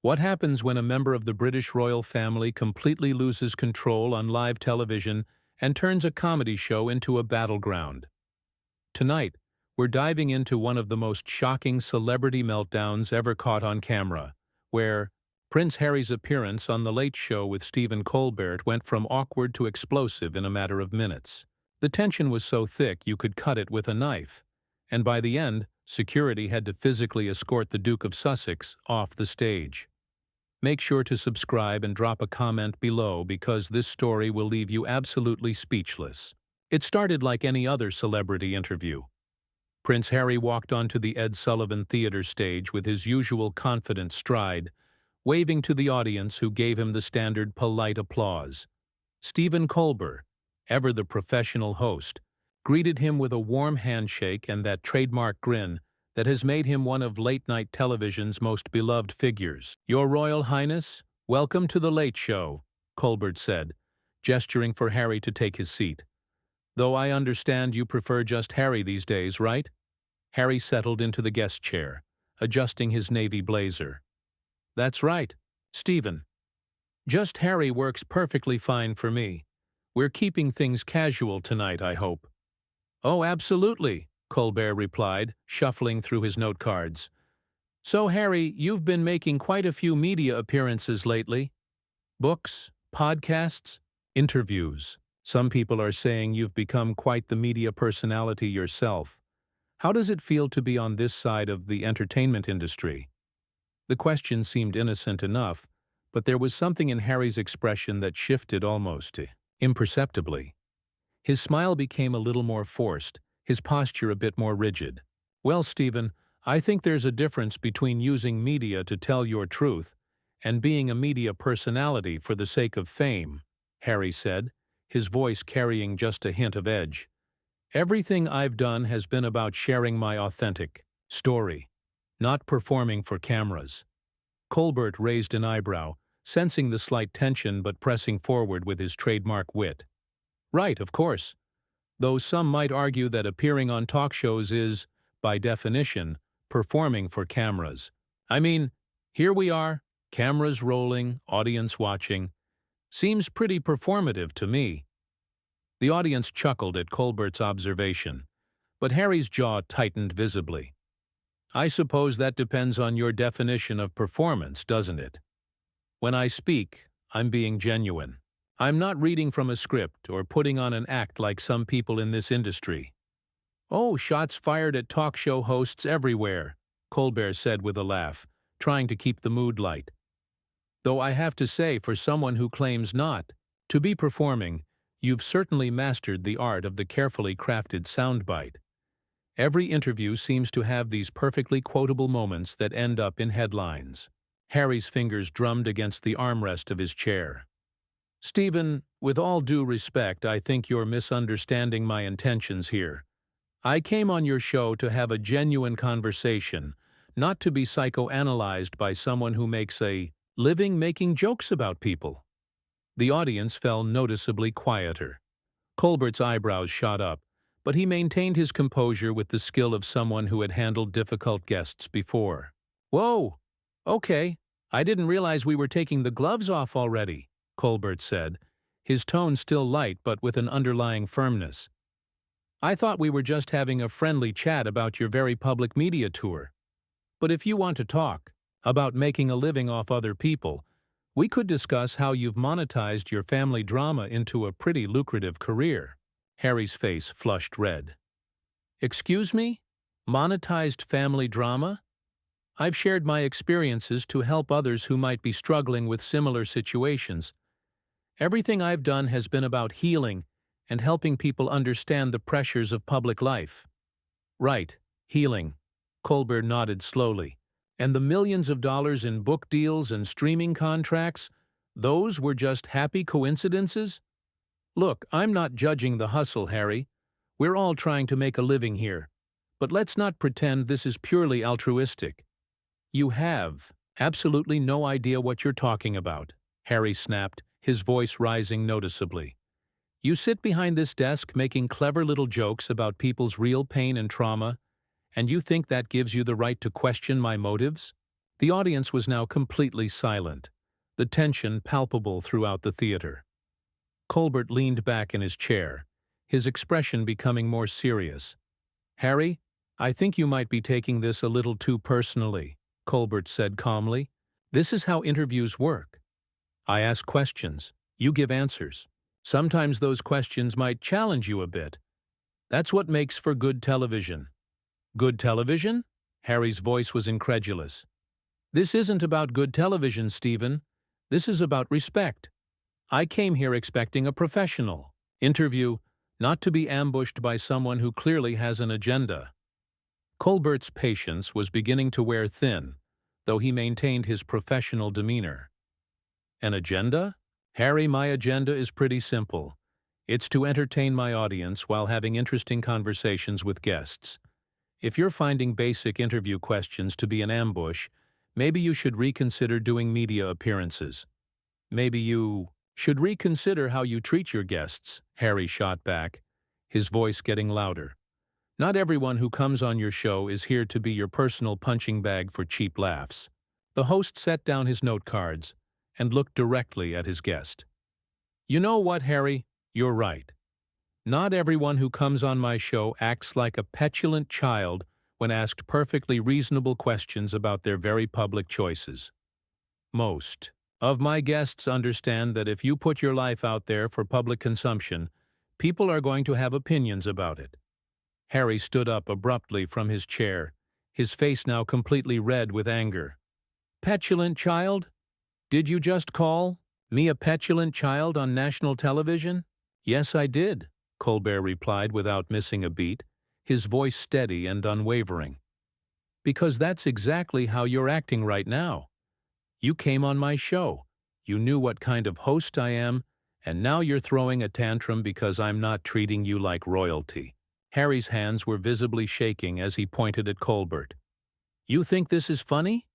What happens when a member of the British royal family completely loses control on live television and turns a comedy show into a battleground? Tonight, we're diving into one of the most shocking celebrity meltdowns ever caught on camera, where Prince Harry's appearance on The Late Show with Stephen Colbert went from awkward to explosive in a matter of minutes. The tension was so thick you could cut it with a knife, and by the end, security had to physically escort the Duke of Sussex off the stage. Make sure to subscribe and drop a comment below because this story will leave you absolutely speechless. It started like any other celebrity interview. Prince Harry walked onto the Ed Sullivan Theatre stage with his usual confident stride, waving to the audience who gave him the standard polite applause. Stephen Colbert, ever the professional host, greeted him with a warm handshake and that trademark grin that has made him one of late-night television's most beloved figures. "Your Royal Highness, welcome to The Late Show," Colbert said, gesturing for Harry to take his seat. "Though I understand you prefer just Harry these days, right?" Harry settled into the guest chair, adjusting his navy blazer. "That's right, Stephen. Just Harry works perfectly fine for me. We're keeping things casual tonight, I hope." "Oh, absolutely," Colbert replied, shuffling through his note cards. "So, Harry, you've been making quite a few media appearances lately. Books, podcasts, interviews. Some people are saying you've become quite the media personality yourself. How does it feel to be on this side of the entertainment industry?" The question seemed innocent enough, but there was something in Harry's expression that shifted almost imperceptibly. His smile became a little more forced, his posture a bit more rigid. "Well, Stephen, I think there's a difference between using media to tell your truth and being a media personality for the sake of fame," Harry said, his voice carrying just a hint of edge. "Everything I've done has been about sharing my authentic story, not performing for cameras." Colbert raised an eyebrow, sensing the slight tension but pressing forward with his trademark wit. "Right, of course. Though some might argue that appearing on talk shows is, by definition, performing for cameras. I mean, here we are, cameras rolling, audience watching. Seems pretty performative to me." The audience chuckled at Colbert's observation, but Harry's jaw tightened visibly. "I suppose that depends on your definition of performance, doesn't it? When I speak, I'm being genuine. I'm not reading from a script or putting on an act like some people in this industry." "Oh, shots fired at talk show hosts everywhere," Colbert said with a laugh, trying to keep the mood light. "Though I have to say, for someone who claims not to be performing, you've certainly mastered the art of the carefully crafted soundbite. Every interview seems to have these perfectly quotable moments that end up in headlines." Harry's fingers drummed against the armrest of his chair. "Stephen, with all due respect, I think you're misunderstanding my intentions here. I came on your show to have a genuine conversation, not to be psychoanalyzed by someone who makes a living making jokes about people." The audience fell noticeably quieter. Colbert's eyebrows shot up, but he maintained his composure with the skill of someone who had handled difficult guests before. "Whoa! Okay, I didn't realize we were taking the gloves off already," Colbert said, his tone still light but with an underlying firmness. "I thought we were just having a friendly chat about your very public media tour. But if you want to talk about making a living off other people, we could discuss how you've monetized your family drama into a pretty lucrative career." Harry's face flushed red. "Excuse me? Monetized family drama? I've shared my experiences to help others who might be struggling with similar situations. Everything I've done has been about healing and helping people understand the pressures of public life." "Right, healing," Colbert nodded slowly. "And the millions of dollars in book deals and streaming contracts, those were just happy coincidences? Look, I'm not judging the hustle, Harry. We're all trying to make a living here. But let's not pretend this is purely altruistic." "You have absolutely no idea what you're talking about," Harry snapped, his voice rising noticeably. "You sit behind this desk making clever little jokes about people's real pain and trauma, and you think that gives you the right to question my motives?" The audience was now completely silent, the tension palpable throughout the theater. Colbert leaned back in his chair, his expression becoming more serious. "Harry, I think you might be taking this a little too personally," Colbert said calmly. "This is how interviews work. I ask questions, you give answers. Sometimes those questions might challenge you a bit. That's what makes for good television." "Good television?" Harry's voice was incredulous. "This isn't about good television, Stephen. This is about respect. I came here expecting a professional interview, not to be ambushed by someone who clearly has an agenda." Colbert's patience was beginning to wear thin, though he maintained his professional demeanor. "An agenda? Harry, my agenda is pretty simple. It's to entertain my audience while having interesting conversations with guests. If you're finding basic interview questions to be an ambush, maybe you should reconsider doing media appearances. Maybe you should reconsider how you treat your guests," Harry shot back, his voice getting louder. "Not everyone who comes on your show is here to be your personal punching bag for cheap laughs." The host set down his note cards and looked directly at his guest. "You know what, Harry? You're right. Not everyone who comes on my show acts like a petulant child when asked perfectly reasonable questions about their very public choices. Most of my guests understand that if you put your life out there for public consumption, people are going to have opinions about it." Harry stood up abruptly from his chair, his face now completely red with anger. "Petulant child? Did you just call me a petulant child on national television?" "Yes, I did," Colbert replied without missing a beat, his voice steady and unwavering. "Because that's exactly how you're acting right now. You came on my show, you knew what kind of host I am, and now you're throwing a tantrum because I'm not treating you like royalty." Harry's hands were visibly shaking as he pointed at Colbert. "You think this is funny?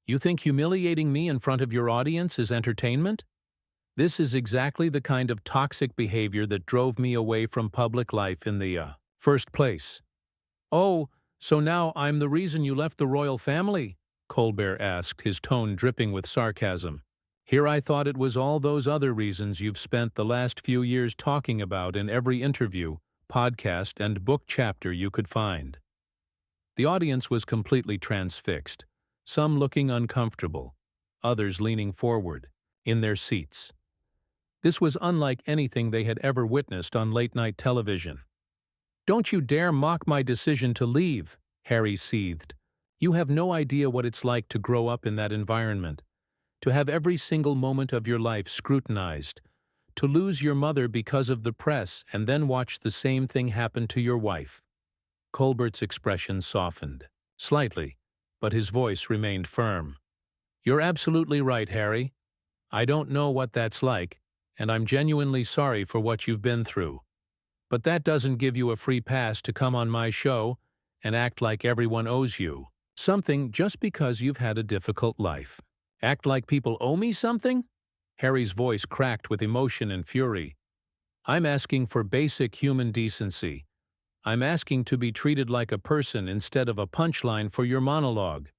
You think humiliating me in front of your audience is entertainment? This is exactly the kind of toxic behavior that drove me away from public life in the first place." "Oh, so now I'm the reason you left the royal family?" Colbert asked, his tone dripping with sarcasm. "Here I thought it was all those other reasons you've spent the last few years talking about in every interview, podcast, and book chapter you could find." The audience was completely transfixed, some looking uncomfortable, others leaning forward, in their seats. This was unlike anything they had ever witnessed on late-night television. "Don't you dare mock my decision to leave," Harry seethed. "You have no idea what it's like to grow up in that environment, to have every single moment of your life scrutinized, to lose your mother because of the press and then watch the same thing happen to your wife." Colbert's expression softened, slightly, but his voice remained firm. "You're absolutely right, Harry. I don't know what that's like, and I'm genuinely sorry for what you've been through. But that doesn't give you a free pass to come on my show and act like everyone owes you something just because you've had a difficult life." "Act like people owe me something?" Harry's voice cracked with emotion and fury. "I'm asking for basic human decency. I'm asking to be treated like a person instead of a punchline for your monologue.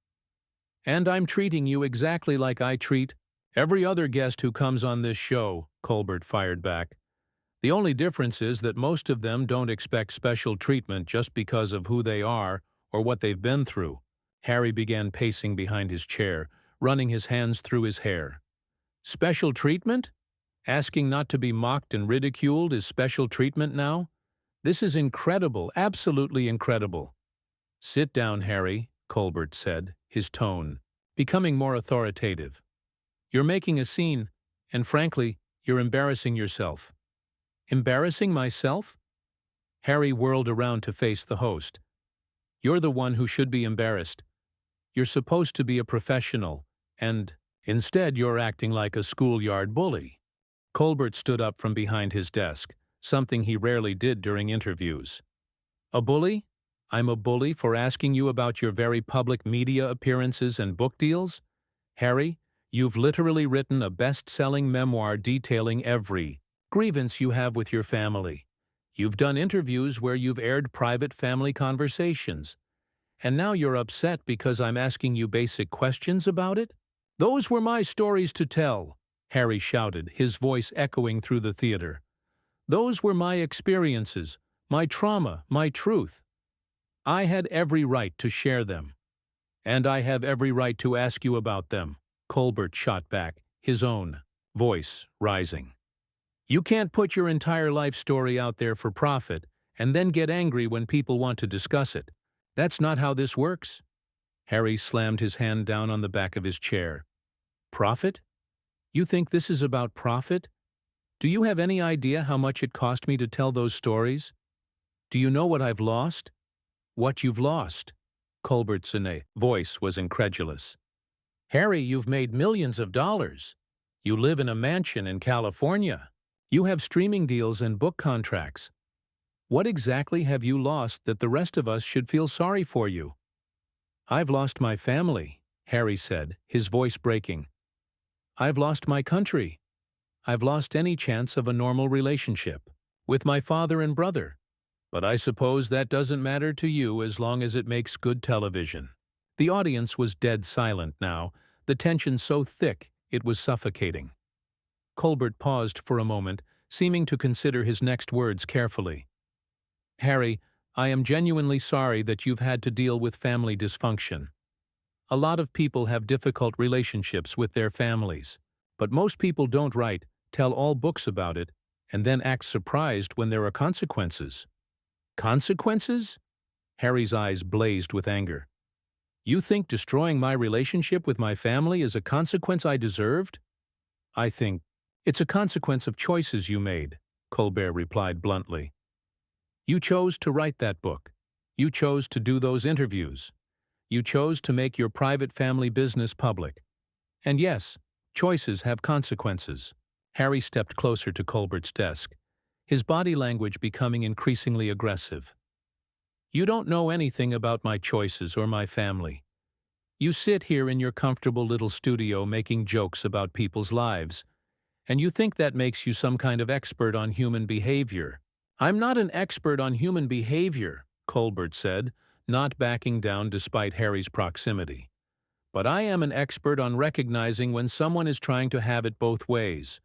And I'm treating you exactly like I treat every other guest who comes on this show," Colbert fired back. "The only difference is that most of them don't expect special treatment just because of who they are or what they've been through." Harry began pacing behind his chair, running his hands through his hair. "Special treatment? Asking not to be mocked and ridiculed is special treatment now? This is incredible, absolutely incredible." "Sit down, Harry," Colbert said, his tone becoming more authoritative. "You're making a scene, and frankly, you're embarrassing yourself." "Embarrassing myself?" Harry whirled around to face the host. "You're the one who should be embarrassed. You're supposed to be a professional, and instead you're acting like a schoolyard bully." Colbert stood up from behind his desk, something he rarely did during interviews. "A bully? I'm a bully for asking you about your very public media appearances and book deals? Harry, you've literally written a best-selling memoir detailing every grievance you have with your family. You've done interviews where you've aired private family conversations. And now you're upset because I'm asking you basic questions about it? Those were my stories to tell, Harry shouted, his voice echoing through the theater. Those were my experiences, my trauma, my truth. I had every right to share them. And I have every right to ask you about them, Colbert shot back, his own voice rising. You can't put your entire life story out there for profit and then get angry when people want to discuss it. That's not how this works. Harry slammed his hand down on the back of his chair. Profit? You think this is about profit? Do you have any idea how much it cost me to tell those stories? Do you know what I've lost? What you've lost? Colbert's voice was incredulous. Harry, you've made millions of dollars. You live in a mansion in California. You have streaming deals and book contracts. What exactly have you lost that the rest of us should feel sorry for you? I've lost my family, Harry said, his voice breaking. I've lost my country. I've lost any chance of a normal relationship with my father and brother. But I suppose that doesn't matter to you as long as it makes good television. The audience was dead silent now, the tension so thick it was suffocating. Colbert paused for a moment, seeming to consider his next words carefully. Harry, I am genuinely sorry that you've had to deal with family dysfunction. A lot of people have difficult relationships with their families, but most people don't tell all books about it, and then act surprised when there are consequences. Consequences? Harry's eyes blazed with anger. You think destroying my relationship with my family is a consequence I deserved? I think it's a consequence of choices you made, Colbert replied bluntly. You chose to write that book. You chose to do those interviews. You chose to make your private family business public. And yes, choices have consequences. Harry stepped closer to Colbert's desk, his body language becoming increasingly aggressive. You don't know anything about my choices or my family. You sit here in your comfortable little studio making jokes about people's lives, and you think that makes you some kind of expert on human behavior. I'm not an expert on human behavior, Colbert said, not backing down despite Harry's proximity. But I am an expert on recognizing when someone is trying to have it both ways.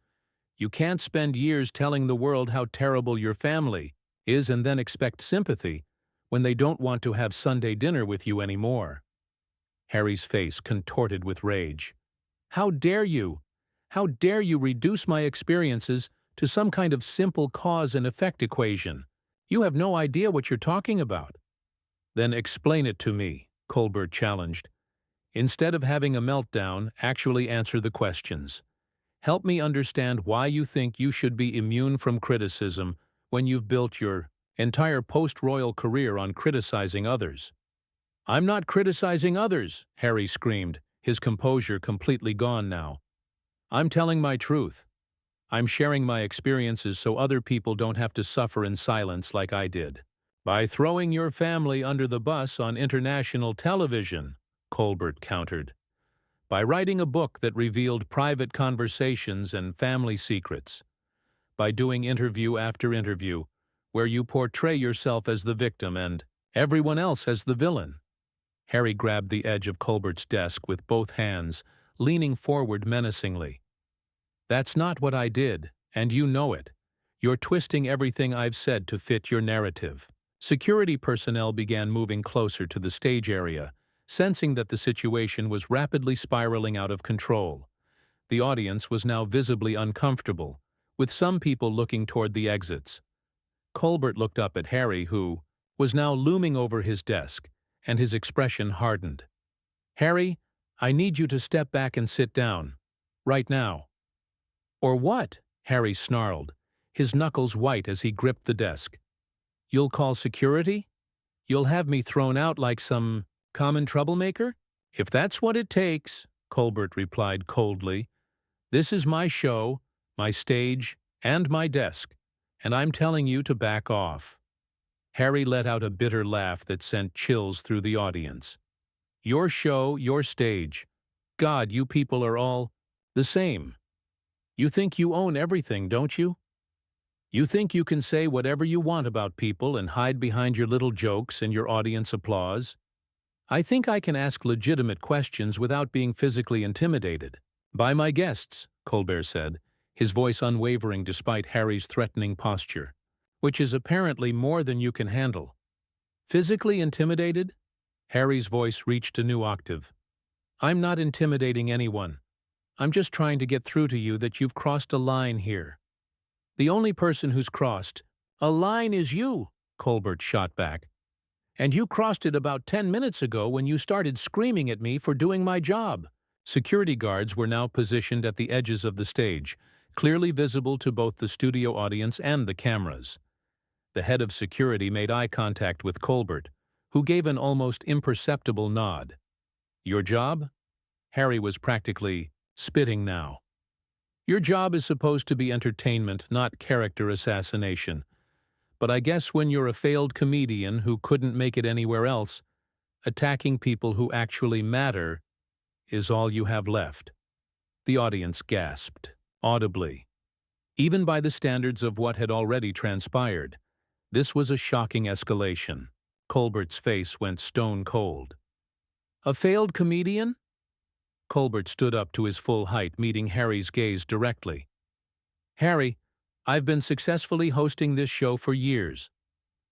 You can't spend years telling the world how terrible your family is and then expect sympathy when they don't want to have Sunday dinner with you anymore. Harry's face contorted with rage. How dare you? How dare you reduce my experiences to some kind of simple cause and effect equation? You have no idea what you're talking about. Then explain it to me, Colbert challenged. Instead of having a meltdown, actually answer the questions. Help me understand why you think you should be immune from criticism when you've built your entire post-royal career on criticizing others. I'm not criticizing others, Harry screamed, his composure completely gone now. I'm telling my truth. I'm sharing my experiences so other people don't have to suffer in silence like I did. By throwing your family under the bus on international television, Colbert countered. By writing a book that revealed private conversations and family secrets. By doing interview after interview, where you portray yourself as the victim and everyone else as the villain. Harry grabbed the edge of Colbert's desk with both hands, leaning forward menacingly. That's not what I did, and you know it. You're twisting everything I've said to fit your narrative. Security personnel began moving closer to the stage area, sensing that the situation was rapidly spiraling out of control. The audience was now visibly uncomfortable, with some people looking toward the exits. Colbert looked up at Harry, who was now looming over his desk, and his expression hardened. Harry, I need you to step back and sit down. Right now. Or what? Harry snarled, his knuckles white as he gripped the desk. You'll call security? You'll have me thrown out like some common troublemaker? If that's what it takes, Colbert replied coldly. This is my show, my stage, and my desk, and I'm telling you to back off. Harry let out a bitter laugh that sent chills through the audience. Your show, your stage. God, you people are all the same. You think you own everything, don't you? You think you can say whatever you want about people and hide behind your little jokes and your audience applause? I think I can ask legitimate questions without being physically intimidated. By my guests, Colbert said, his voice unwavering despite Harry's threatening posture. Which is apparently more than you can handle. Physically intimidated? Harry's voice reached a new octave. I'm not intimidating anyone. I'm just trying to get through to you that you've crossed a line here. The only person who's crossed a line is you, Colbert shot back. And you crossed it about 10 minutes ago when you started screaming at me for doing my job. Security guards were now positioned at the edges of the stage, clearly visible to both the studio audience and the cameras. The head of security made eye contact with Colbert, who gave an almost imperceptible nod. Your job? Harry was practically spitting now. Your job is supposed to be entertainment, not character assassination. But I guess when you're a failed comedian who couldn't make it anywhere else, attacking people who actually matter is all you have left. The audience gasped, audibly. Even by the standards of what had already transpired, this was a shocking escalation. Colbert's face went stone cold. A failed comedian? Colbert stood up to his full height, meeting Harry's gaze directly. Harry, I've been successfully hosting this show for years.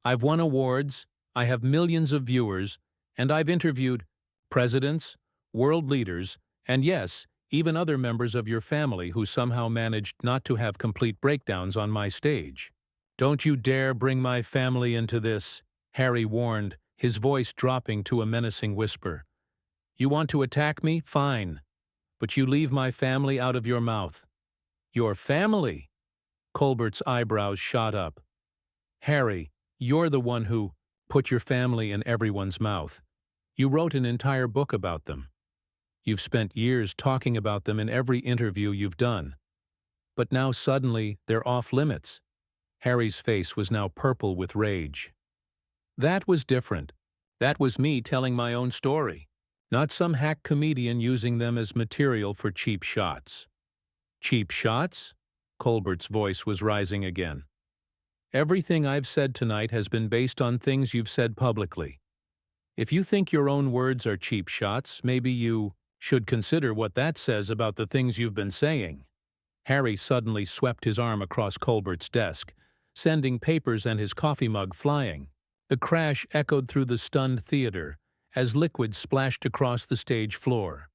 I've won awards, I have millions of viewers, and I've interviewed presidents, world leaders, and yes, even other members of your family who somehow managed not to have complete breakdowns on my stage. Don't you dare bring my family into this, Harry warned, his voice dropping to a menacing whisper. You want to attack me? Fine. But you leave my family out of your mouth. Your family? Colbert's eyebrows shot up. Harry, you're the one who put your family in everyone's mouth. You wrote an entire book about them. You've spent years talking about them in every interview you've done. But now suddenly they're off limits. Harry's face was now purple with rage. That was different. That was me telling my own story, not some hack comedian using them as material for cheap shots. Cheap shots? Colbert's voice was rising again. Everything I've said tonight has been based on things you've said publicly. If you think your own words are cheap shots, maybe you should consider what that says about the things you've been saying. Harry suddenly swept his arm across Colbert's desk, sending papers and his coffee mug flying. The crash echoed through the stunned theater as liquid splashed across the stage floor.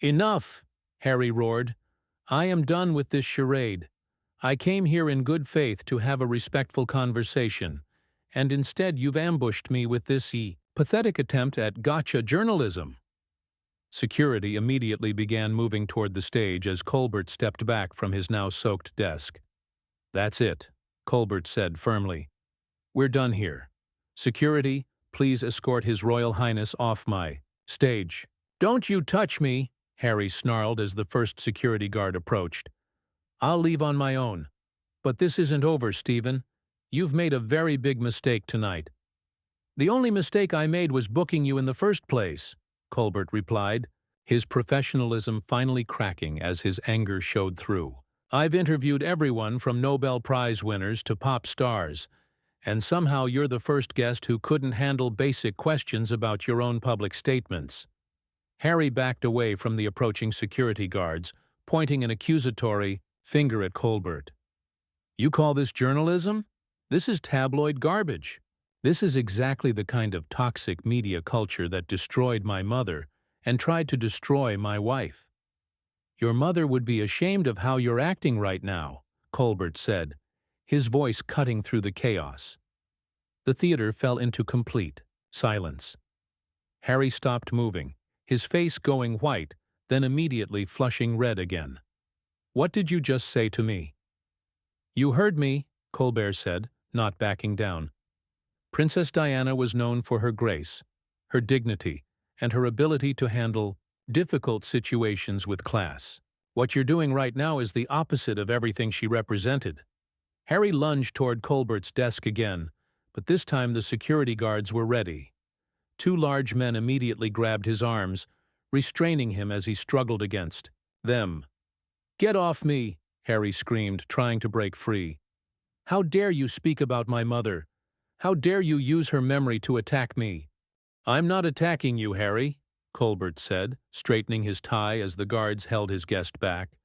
Enough! Harry roared. I am done with this charade. I came here in good faith to have a respectful conversation, and instead you've ambushed me with this pathetic attempt at gotcha journalism. Security immediately began moving toward the stage as Colbert stepped back from his now soaked desk. That's it, Colbert said firmly. We're done here. Security, please escort His Royal Highness off my stage. Don't you touch me, Harry snarled as the first security guard approached. I'll leave on my own. But this isn't over, Stephen. You've made a very big mistake tonight. The only mistake I made was booking you in the first place, Colbert replied, his professionalism finally cracking as his anger showed through. I've interviewed everyone from Nobel Prize winners to pop stars, and somehow you're the first guest who couldn't handle basic questions about your own public statements. Harry backed away from the approaching security guards, pointing an accusatory finger at Colbert. You call this journalism? This is tabloid garbage. This is exactly the kind of toxic media culture that destroyed my mother and tried to destroy my wife. Your mother would be ashamed of how you're acting right now, Colbert said, his voice cutting through the chaos. The theater fell into complete silence. Harry stopped moving, his face going white, then immediately flushing red again. What did you just say to me? You heard me, Colbert said, not backing down. Princess Diana was known for her grace, her dignity, and her ability to handle difficult situations with class. What you're doing right now is the opposite of everything she represented. Harry lunged toward Colbert's desk again, but this time the security guards were ready. Two large men immediately grabbed his arms, restraining him as he struggled against them. Get off me, Harry screamed, trying to break free. How dare you speak about my mother? How dare you use her memory to attack me? "I'm not attacking you, Harry," Colbert said, straightening his tie as the guards held his guest back.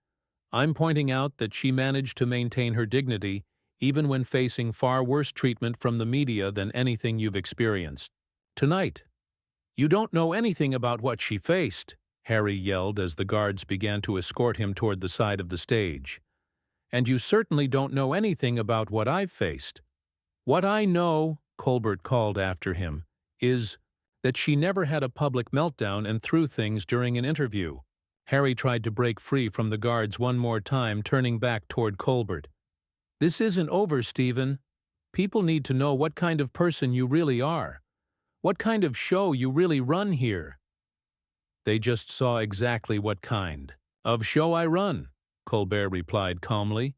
"I'm pointing out that she managed to maintain her dignity even when facing far worse treatment from the media than anything you've experienced. Tonight." "You don't know anything about what she faced," Harry yelled as the guards began to escort him toward the side of the stage. "And you certainly don't know anything about what I've faced." "What I know," Colbert called after him, "is that she never had a public meltdown and threw things during an interview." Harry tried to break free from the guards one more time, turning back toward Colbert. "This isn't over, Stephen. People need to know what kind of person you really are. What kind of show you really run here." "They just saw exactly what kind of show I run," Colbert replied calmly.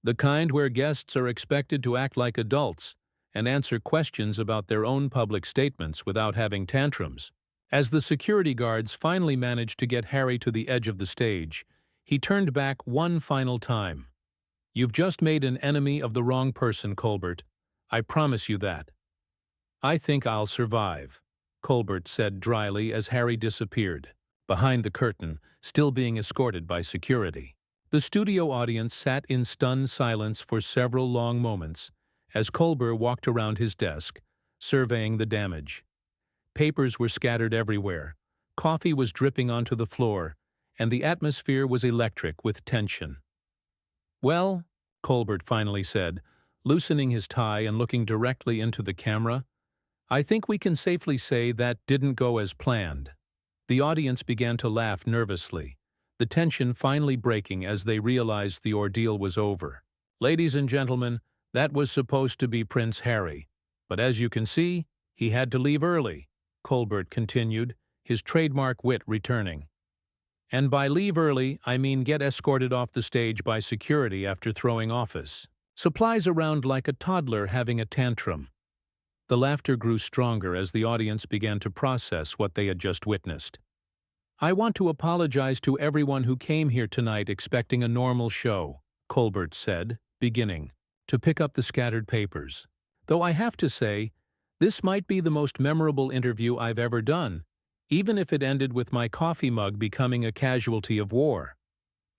"The kind where guests are expected to act like adults and answer questions about their own public statements without having tantrums." As the security guards finally managed to get Harry to the edge of the stage, he turned back one final time. "You've just made an enemy of the wrong person, Colbert. I promise you that." "I think I'll survive," Colbert said dryly as Harry disappeared, behind the curtain, still being escorted by security. The studio audience sat in stunned silence for several long moments as Colbert walked around his desk, surveying the damage. Papers were scattered everywhere, coffee was dripping onto the floor, and the atmosphere was electric with tension. "Well," Colbert finally said, loosening his tie and looking directly into the camera, "I think we can safely say that didn't go as planned." The audience began to laugh nervously, the tension finally breaking as they realized the ordeal was over. "Ladies and gentlemen, that was supposed to be Prince Harry, but as you can see, he had to leave early," Colbert continued, his trademark wit returning. "And by leave early, I mean get escorted off the stage by security after throwing office supplies around like a toddler having a tantrum." The laughter grew stronger as the audience began to process what they had just witnessed. "I want to apologize to everyone who came here tonight expecting a normal show," Colbert said, beginning to pick up the scattered papers. "Though I have to say, this might be the most memorable interview I've ever done, even if it ended with my coffee mug becoming a casualty of war."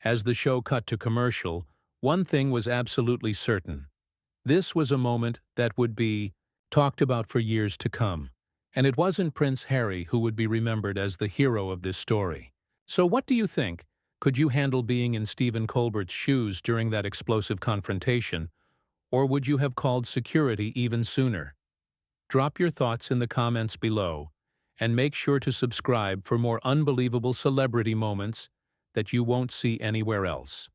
As the show cut to commercial, one thing was absolutely certain. This was a moment that would be talked about for years to come, and it wasn't Prince Harry who would be remembered as the hero of this story. So what do you think? Could you handle being in Stephen Colbert's shoes during that explosive confrontation, or would you have called security even sooner? Drop your thoughts in the comments below, and make sure to subscribe for more unbelievable celebrity moments that you won't see anywhere else.